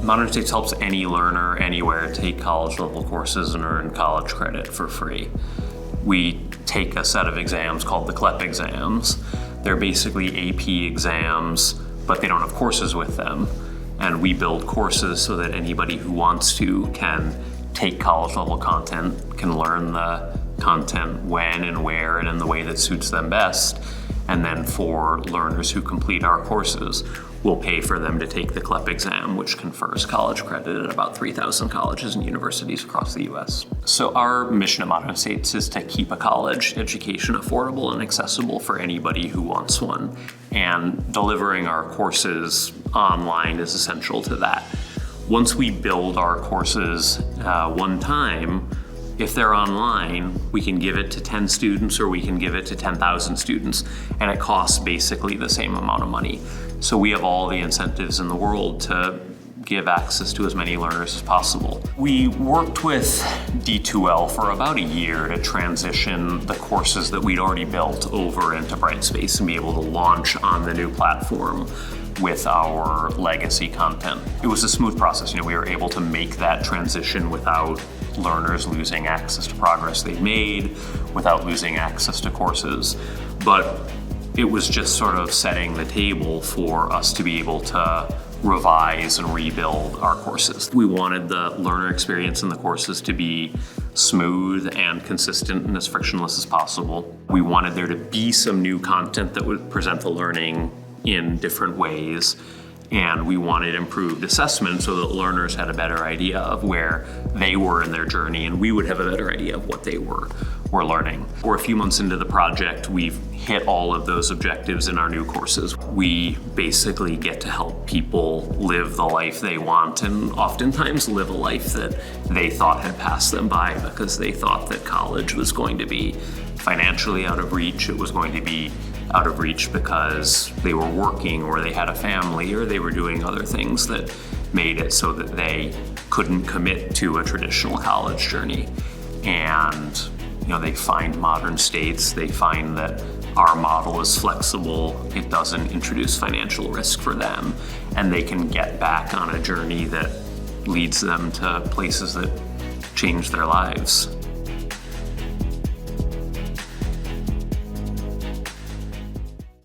Modern States helps any learner anywhere take college level courses and earn college credit for free. We take a set of exams called the CLEP exams. They're basically AP exams, but they don't have courses with them. And we build courses so that anybody who wants to can take college level content, can learn the content when and where and in the way that suits them best. And then for learners who complete our courses, we'll pay for them to take the CLEP exam, which confers college credit at about 3,000 colleges and universities across the US. So our mission at Modern States is to keep a college education affordable and accessible for anybody who wants one. And delivering our courses online is essential to that. Once we build our courses one time, if they're online, we can give it to 10 students or we can give it to 10,000 students, and it costs basically the same amount of money. So we have all the incentives in the world to give access to as many learners as possible. We worked with D2L for about a year to transition the courses that we'd already built over into Brightspace and be able to launch on the new platform with our legacy content. It was a smooth process. We were able to make that transition without learners losing access to progress they've made, without losing access to courses. But it was just sort of setting the table for us to be able to revise and rebuild our courses. We wanted the learner experience in the courses to be smooth and consistent and as frictionless as possible. We wanted there to be some new content that would present the learning in different ways. And we wanted improved assessment so that learners had a better idea of where they were in their journey, and we would have a better idea of what they were learning. We're a few months into the project. We've hit all of those objectives in our new courses. We basically get to help people live the life they want, and oftentimes live a life that they thought had passed them by because they thought that college was going to be financially out of reach. It was going to be out of reach because they were working or they had a family or they were doing other things that made it so that they couldn't commit to a traditional college journey. And they find Modern States, they find that our model is flexible, it doesn't introduce financial risk for them, and they can get back on a journey that leads them to places that change their lives.